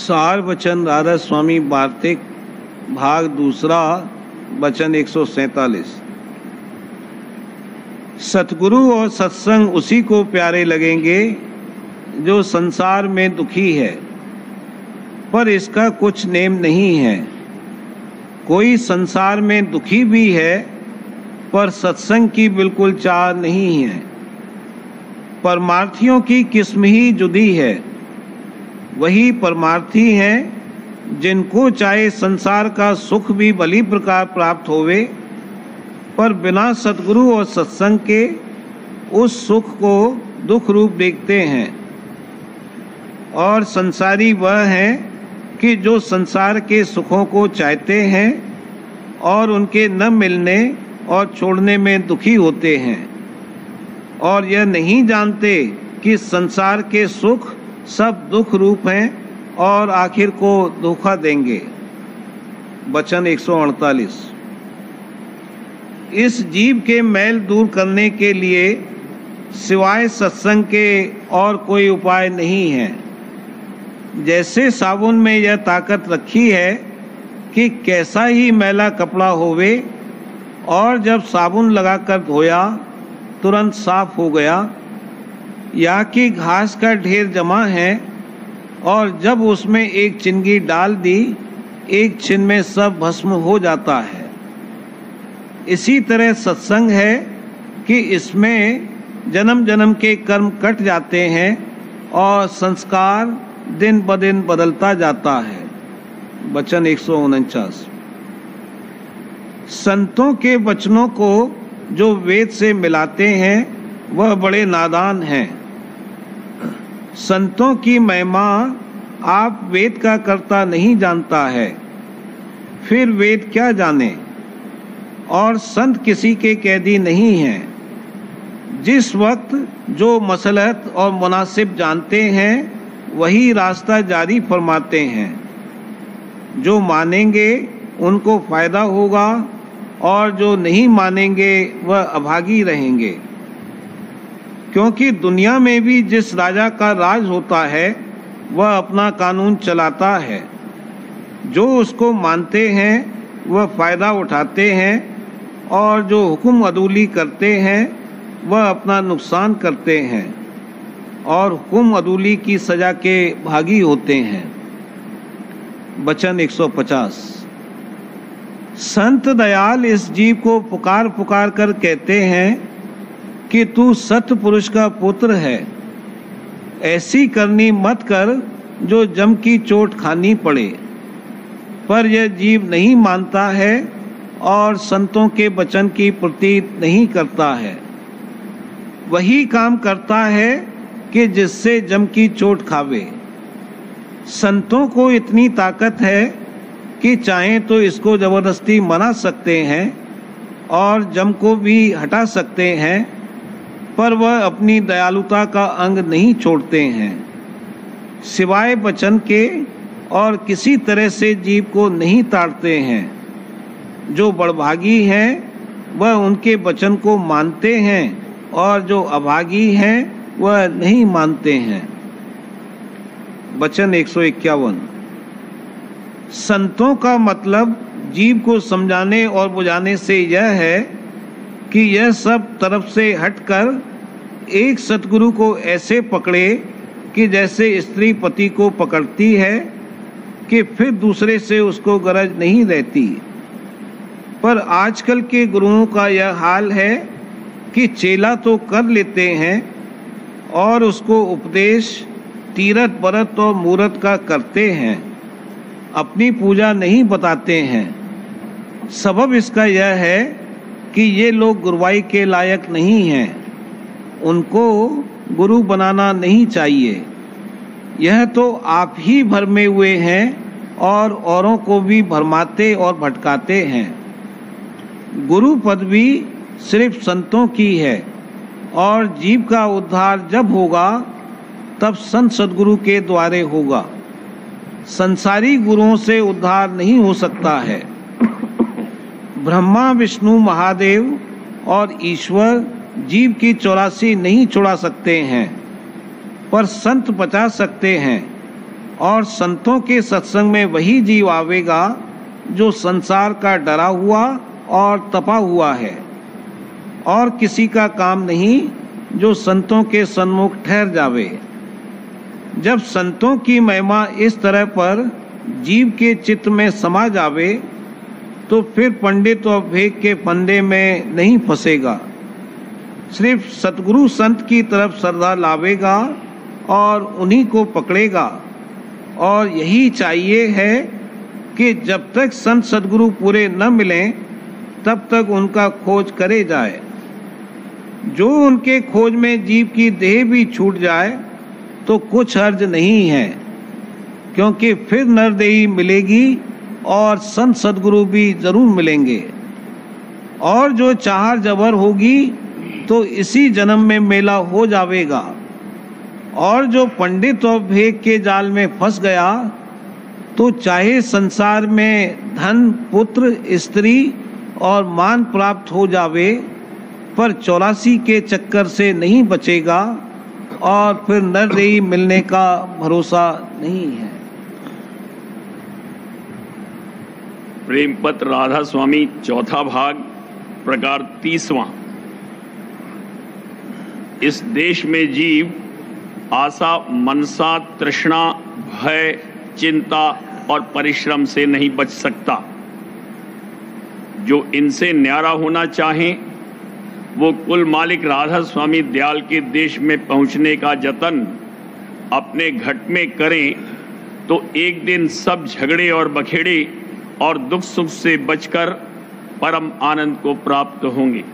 सार वचन राधा स्वामी वार्तिक भाग दूसरा वचन 147। सतगुरु और सत्संग उसी को प्यारे लगेंगे जो संसार में दुखी है, पर इसका कुछ नेम नहीं है। कोई संसार में दुखी भी है पर सत्संग की बिल्कुल चाह नहीं है। परमार्थियों की किस्म ही जुदी है। वही परमार्थी हैं जिनको चाहे संसार का सुख भी भली प्रकार प्राप्त होवे, पर बिना सतगुरु और सत्संग के उस सुख को दुख रूप देखते हैं। और संसारी वह हैं कि जो संसार के सुखों को चाहते हैं और उनके न मिलने और छोड़ने में दुखी होते हैं, और यह नहीं जानते कि संसार के सुख सब दुख रूप हैं और आखिर को धोखा देंगे। वचन 148। इस जीव के मैल दूर करने के लिए सिवाय सत्संग के और कोई उपाय नहीं है। जैसे साबुन में यह ताकत रखी है कि कैसा ही मैला कपड़ा होवे और जब साबुन लगाकर धोया तुरंत साफ हो गया, या कि घास का ढेर जमा है और जब उसमें एक चिंगी डाल दी एक छिन में सब भस्म हो जाता है। इसी तरह सत्संग है कि इसमें जन्म जन्म के कर्म कट जाते हैं और संस्कार दिन ब दिन बदलता जाता है। वचन 149। संतों के वचनों को जो वेद से मिलाते हैं वह बड़े नादान हैं। संतों की महिमा आप वेद का कर्ता नहीं जानता है, फिर वेद क्या जाने। और संत किसी के कैदी नहीं हैं। जिस वक्त जो मसलहत और मुनासिब जानते हैं वही रास्ता जारी फरमाते हैं। जो मानेंगे उनको फायदा होगा और जो नहीं मानेंगे वह अभागी रहेंगे। क्योंकि दुनिया में भी जिस राजा का राज होता है वह अपना कानून चलाता है। जो उसको मानते हैं वह फायदा उठाते हैं और जो हुक्म अदूली करते हैं वह अपना नुकसान करते हैं और हुक्म अदूली की सजा के भागी होते हैं। वचन 150। संत दयाल इस जीव को पुकार पुकार कर कहते हैं कि तू सत्य पुरुष का पुत्र है। ऐसी करनी मत कर जो जम की चोट खानी पड़े। पर यह जीव नहीं मानता है और संतों के वचन की प्रतीत नहीं करता है। वही काम करता है कि जिससे जम की चोट खावे। संतों को इतनी ताकत है कि चाहें तो इसको जबरदस्ती मना सकते हैं और जम को भी हटा सकते हैं, पर वह अपनी दयालुता का अंग नहीं छोड़ते हैं। सिवाय वचन के और किसी तरह से जीव को नहीं ताड़ते हैं। जो बड़भागी हैं वह उनके वचन को मानते हैं और जो अभागी हैं वह नहीं मानते हैं। वचन 151। संतों का मतलब जीव को समझाने और बुझाने से यह है कि यह सब तरफ से हटकर एक सतगुरु को ऐसे पकड़े कि जैसे स्त्री पति को पकड़ती है कि फिर दूसरे से उसको गरज नहीं रहती। पर आजकल के गुरुओं का यह हाल है कि चेला तो कर लेते हैं और उसको उपदेश तीरथ बरत और मूरत का करते हैं, अपनी पूजा नहीं बताते हैं। सबब इसका यह है कि ये लोग गुरुवाई के लायक नहीं हैं। उनको गुरु बनाना नहीं चाहिए। यह तो आप ही भरमे हुए हैं और औरों को भी भरमाते और भटकाते हैं। गुरु पदवी सिर्फ संतों की है और जीव का उद्धार जब होगा तब संत सद्गुरु के द्वारे होगा। संसारी गुरुओं से उद्धार नहीं हो सकता है। ब्रह्मा विष्णु महादेव और ईश्वर जीव की 84 नहीं छुड़ा सकते हैं, पर संत बचा सकते हैं। और संतों के सत्संग में वही जीव आवेगा जो संसार का डरा हुआ और तपा हुआ है, और किसी का काम नहीं जो संतों के सन्मुख ठहर जावे। जब संतों की महिमा इस तरह पर जीव के चित्त में समा जावे तो फिर पंडित और भेद के फंदे में नहीं फंसेगा, सिर्फ सतगुरु संत की तरफ श्रद्धा लावेगा और उन्हीं को पकड़ेगा। और यही चाहिए है कि जब तक संत सदगुरु पूरे न मिलें तब तक उनका खोज करे जाए। जो उनके खोज में जीव की देह भी छूट जाए तो कुछ हर्ज नहीं है, क्योंकि फिर नरदेही मिलेगी और संत सदगुरु भी जरूर मिलेंगे। और जो चाहर जबर होगी तो इसी जन्म में मेला हो जावेगा। और जो पंडित और भेद के जाल में फंस गया तो चाहे संसार में धन, पुत्र, स्त्री और मान प्राप्त हो जावे, पर 84 के चक्कर से नहीं बचेगा और फिर नरदेही मिलने का भरोसा नहीं है। प्रेम पत्र राधा स्वामी, चौथा भाग, प्रकार 30वां। इस देश में जीव आशा, मनसा, तृष्णा, भय, चिंता और परिश्रम से नहीं बच सकता। जो इनसे न्यारा होना चाहे वो कुल मालिक राधा स्वामी दयाल के देश में पहुंचने का जतन अपने घट में करें तो एक दिन सब झगड़े और बखेड़े और दुख सुख से बचकर परम आनंद को प्राप्त होंगे।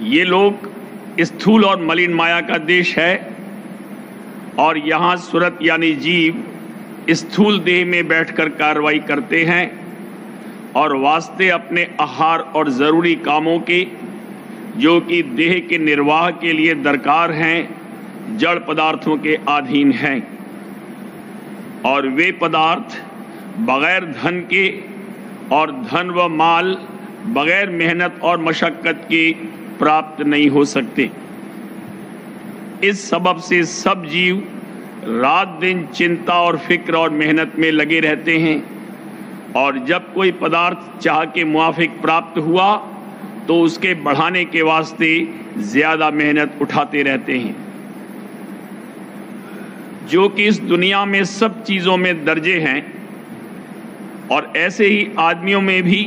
ये लोग स्थूल और मलिन माया का देश है और यहाँ सुरत यानी जीव स्थूल देह में बैठकर कार्रवाई करते हैं और वास्ते अपने आहार और जरूरी कामों के, जो कि देह के निर्वाह के लिए दरकार हैं, जड़ पदार्थों के अधीन हैं। और वे पदार्थ बगैर धन के और धन व माल बगैर मेहनत और मशक्कत के प्राप्त नहीं हो सकते। इस सबब से सब जीव रात दिन चिंता और फिक्र और मेहनत में लगे रहते हैं, और जब कोई पदार्थ चाह के मुआफिक प्राप्त हुआ तो उसके बढ़ाने के वास्ते ज्यादा मेहनत उठाते रहते हैं। जो कि इस दुनिया में सब चीजों में दर्जे हैं, और ऐसे ही आदमियों में भी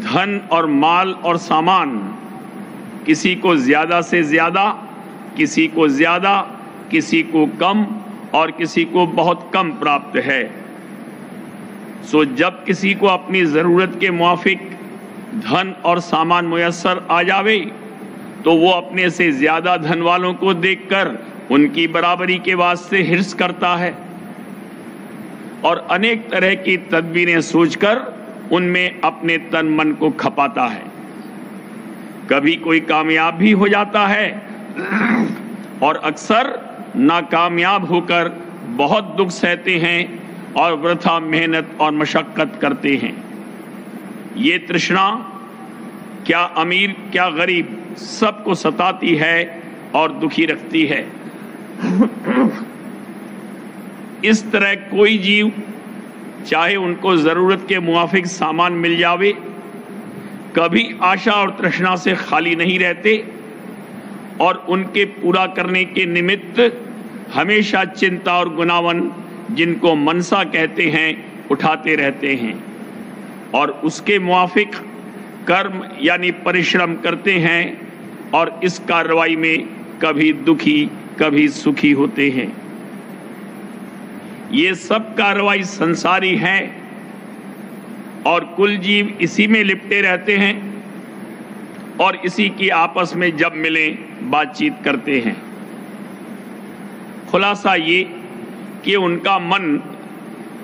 धन और माल और सामान किसी को ज्यादा से ज्यादा, किसी को ज्यादा, किसी को कम और किसी को बहुत कम प्राप्त है। सो जब किसी को अपनी जरूरत के मुआफिक धन और सामान मुयस्सर आ जावे तो वो अपने से ज्यादा धन वालों को देखकर उनकी बराबरी के वास्ते हिर्स करता है और अनेक तरह की तदबीरें सोचकर उनमें अपने तन मन को खपाता है। कभी कोई कामयाब भी हो जाता है और अक्सर नाकामयाब होकर बहुत दुख सहते हैं और वृथा मेहनत और मशक्कत करते हैं। ये तृष्णा क्या अमीर क्या गरीब सबको सताती है और दुखी रखती है। इस तरह कोई जीव चाहे उनको जरूरत के मुआफिक सामान मिल जावे, कभी आशा और तृष्णा से खाली नहीं रहते और उनके पूरा करने के निमित्त हमेशा चिंता और गुनावन, जिनको मनसा कहते हैं, उठाते रहते हैं और उसके मुआफिक कर्म यानी परिश्रम करते हैं और इस कार्रवाई में कभी दुखी कभी सुखी होते हैं। ये सब कार्रवाई संसारी है और कुल जीव इसी में लिपटे रहते हैं और इसी की आपस में जब मिले बातचीत करते हैं। खुलासा ये कि उनका मन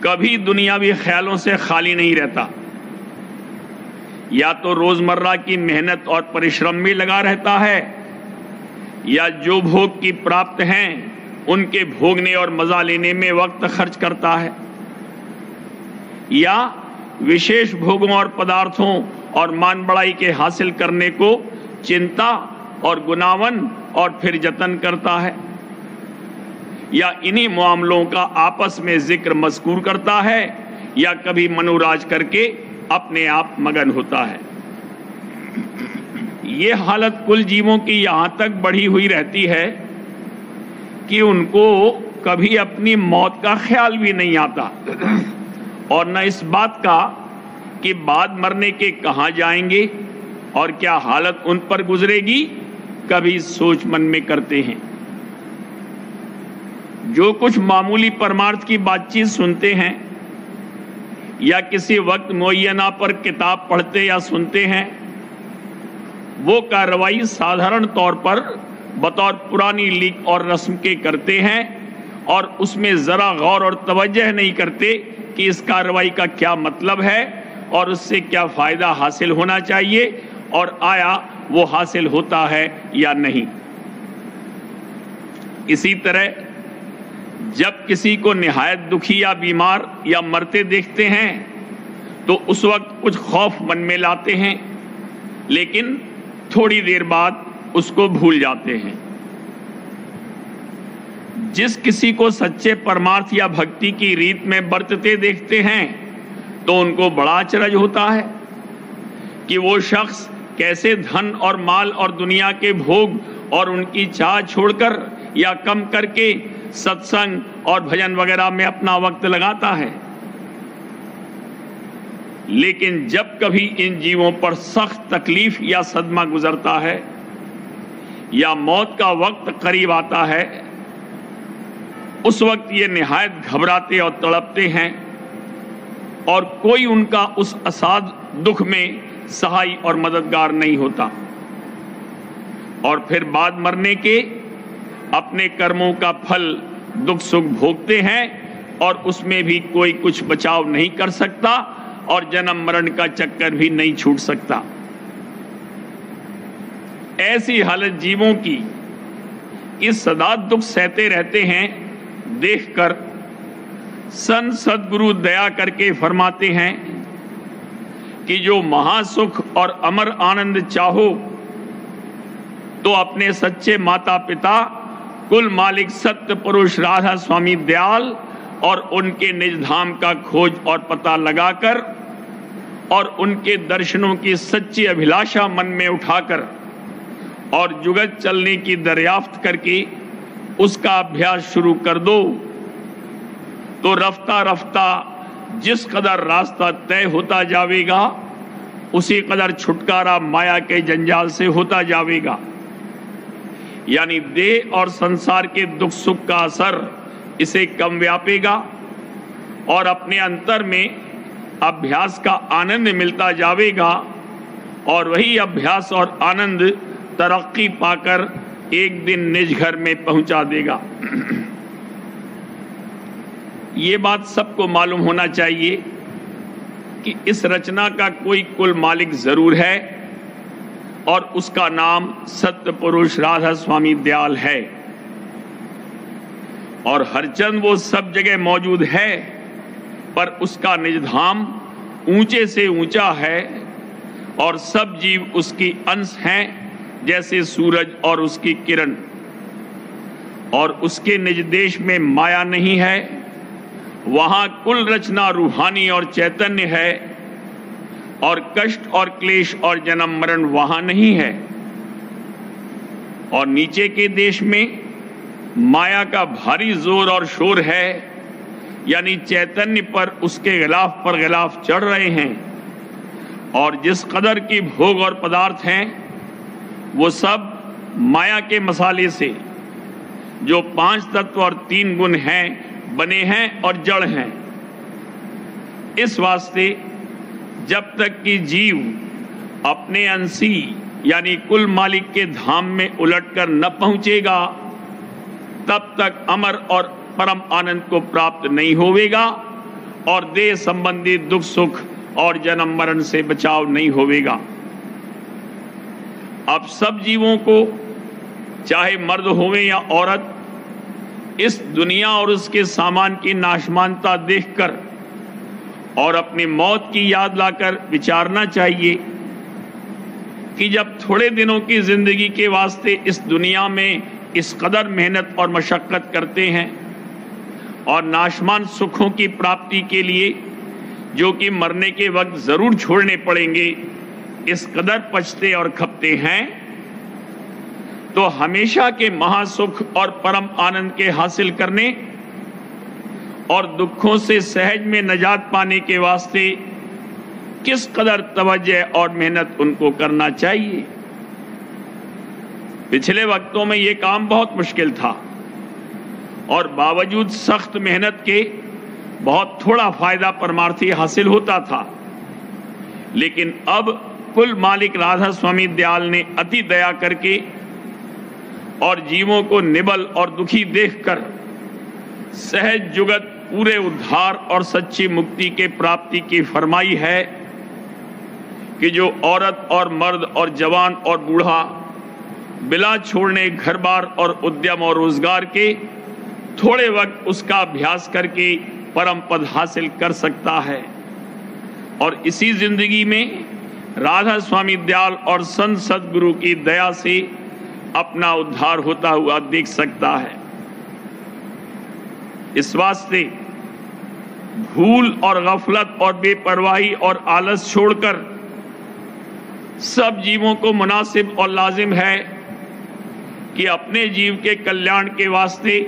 कभी दुनियावी ख्यालों से खाली नहीं रहता, या तो रोजमर्रा की मेहनत और परिश्रम में लगा रहता है, या जो भोग की प्राप्त हैं उनके भोगने और मजा लेने में वक्त खर्च करता है, या विशेष भोगों और पदार्थों और मान बढ़ाई के हासिल करने को चिंता और गुनावन और फिर जतन करता है। या इन्हीं मामलों का आपस में जिक्र मज़कूर करता है या कभी मनोराज करके अपने आप मगन होता है। ये हालत कुल जीवों की यहाँ तक बढ़ी हुई रहती है कि उनको कभी अपनी मौत का ख्याल भी नहीं आता और न इस बात का कि बाद मरने के कहाँ जाएंगे और क्या हालत उन पर गुजरेगी कभी सोच मन में करते हैं। जो कुछ मामूली परमार्थ की बातचीत सुनते हैं या किसी वक्त मुअय्यना पर किताब पढ़ते या सुनते हैं, वो कार्रवाई साधारण तौर पर बतौर पुरानी लीक और रस्म के करते हैं और उसमें जरा गौर और तवज्जो नहीं करते कि इस कार्रवाई का क्या मतलब है और उससे क्या फायदा हासिल होना चाहिए और आया वो हासिल होता है या नहीं। इसी तरह जब किसी को निहायत दुखी या बीमार या मरते देखते हैं तो उस वक्त कुछ खौफ मन में लाते हैं, लेकिन थोड़ी देर बाद उसको भूल जाते हैं। जिस किसी को सच्चे परमार्थ या भक्ति की रीत में बरतते देखते हैं तो उनको बड़ा अचरज होता है कि वो शख्स कैसे धन और माल और दुनिया के भोग और उनकी चाह छोड़कर या कम करके सत्संग और भजन वगैरह में अपना वक्त लगाता है। लेकिन जब कभी इन जीवों पर सख्त तकलीफ या सदमा गुजरता है या मौत का वक्त करीब आता है, उस वक्त ये निहायत घबराते और तड़पते हैं और कोई उनका उस असाध दुख में सहाय और मददगार नहीं होता। और फिर बाद मरने के अपने कर्मों का फल दुख सुख भोगते हैं और उसमें भी कोई कुछ बचाव नहीं कर सकता और जन्म मरण का चक्कर भी नहीं छूट सकता। ऐसी हालत जीवों की इस सदा दुख सहते रहते हैं देखकर संत सद्गुरु दया करके फरमाते हैं कि जो महासुख और अमर आनंद चाहो तो अपने सच्चे माता पिता कुल मालिक सत्य पुरुष राधा स्वामी दयाल और उनके निज धाम का खोज और पता लगाकर और उनके दर्शनों की सच्ची अभिलाषा मन में उठाकर और जुगत चलने की दरियाफ्त करके उसका अभ्यास शुरू कर दो तो रफ्ता रफ्ता जिस कदर रास्ता तय होता जाएगा उसी कदर छुटकारा माया के जंजाल से होता जाएगा। यानी देह और संसार के दुख सुख का असर इसे कम व्यापेगा और अपने अंतर में अभ्यास का आनंद मिलता जाएगा और वही अभ्यास और आनंद तरक्की पाकर एक दिन निज घर में पहुंचा देगा। ये बात सबको मालूम होना चाहिए कि इस रचना का कोई कुल मालिक जरूर है और उसका नाम सत्य पुरुष राधा स्वामी दयाल है और हरचंद वो सब जगह मौजूद है, पर उसका निज धाम ऊंचे से ऊंचा है और सब जीव उसकी अंश हैं जैसे सूरज और उसकी किरण। और उसके निज देश में माया नहीं है, वहां कुल रचना रूहानी और चैतन्य है और कष्ट और क्लेश और जन्म मरण वहां नहीं है। और नीचे के देश में माया का भारी जोर और शोर है, यानी चैतन्य पर उसके गिलाफ पर गिलाफ चढ़ रहे हैं और जिस कदर की भोग और पदार्थ हैं वो सब माया के मसाले से जो 5 तत्व और 3 गुण हैं बने हैं और जड़ हैं। इस वास्ते जब तक कि जीव अपने अंशी यानी कुल मालिक के धाम में उलटकर न पहुंचेगा तब तक अमर और परम आनंद को प्राप्त नहीं होवेगा और देह संबंधी दुख सुख और जन्म मरण से बचाव नहीं होवेगा। अब सब जीवों को चाहे मर्द होवे या औरत इस दुनिया और उसके सामान की नाशमानता देखकर और अपनी मौत की याद लाकर विचारना चाहिए कि जब थोड़े दिनों की जिंदगी के वास्ते इस दुनिया में इस कदर मेहनत और मशक्कत करते हैं और नाशमान सुखों की प्राप्ति के लिए, जो कि मरने के वक्त जरूर छोड़ने पड़ेंगे, इस कदर पछते और खपते हैं, तो हमेशा के महासुख और परम आनंद के हासिल करने और दुखों से सहज में निजात पाने के वास्ते किस कदर तवज्जो और मेहनत उनको करना चाहिए। पिछले वक्तों में यह काम बहुत मुश्किल था और बावजूद सख्त मेहनत के बहुत थोड़ा फायदा परमार्थी हासिल होता था, लेकिन अब कुल मालिक राधा स्वामी दयाल ने अति दया करके और जीवों को निबल और दुखी देखकर सहज जुगत पूरे उद्धार और सच्ची मुक्ति के प्राप्ति की फरमाई है कि जो औरत और मर्द और जवान और बूढ़ा बिला छोड़ने घर बार और उद्यम और रोजगार के थोड़े वक्त उसका अभ्यास करके परम पद हासिल कर सकता है और इसी जिंदगी में राधा स्वामी दयाल और संत सदगुरु की दया से अपना उद्धार होता हुआ देख सकता है। इस वास्ते भूल और गफलत और बेपरवाही और आलस छोड़कर सब जीवों को मुनासिब और लाजिम है कि अपने जीव के कल्याण के वास्ते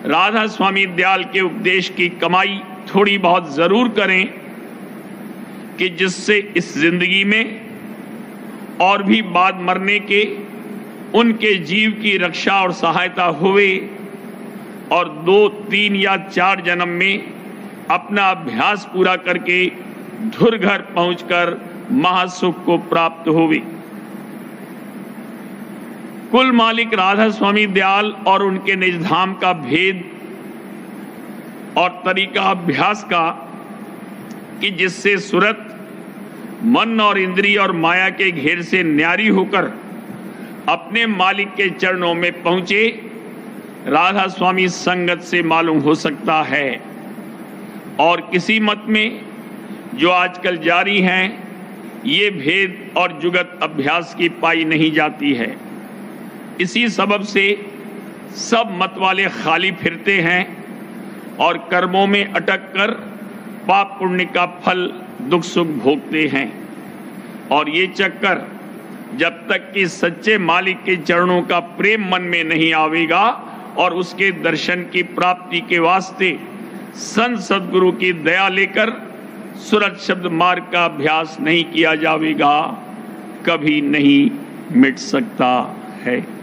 राधा स्वामी दयाल के उपदेश की कमाई थोड़ी बहुत जरूर करें कि जिससे इस जिंदगी में और भी बाद मरने के उनके जीव की रक्षा और सहायता हुए और 2, 3 या 4 जन्म में अपना अभ्यास पूरा करके धुर घर पहुंचकर महासुख को प्राप्त हुए। कुल मालिक राधा स्वामी दयाल और उनके निज धाम का भेद और तरीका अभ्यास का कि जिससे सूरत मन और इंद्रिय और माया के घेर से न्यारी होकर अपने मालिक के चरणों में पहुंचे, राधा स्वामी संगत से मालूम हो सकता है और किसी मत में जो आजकल जारी हैं ये भेद और जुगत अभ्यास की पाई नहीं जाती है। इसी सबब से सब मत वाले खाली फिरते हैं और कर्मों में अटक कर पाप पुण्य का फल दुख सुख भोगते हैं और ये चक्कर जब तक कि सच्चे मालिक के चरणों का प्रेम मन में नहीं आवेगा और उसके दर्शन की प्राप्ति के वास्ते संत सदगुरु की दया लेकर सूरत शब्द मार्ग का अभ्यास नहीं किया जावेगा, कभी नहीं मिट सकता है।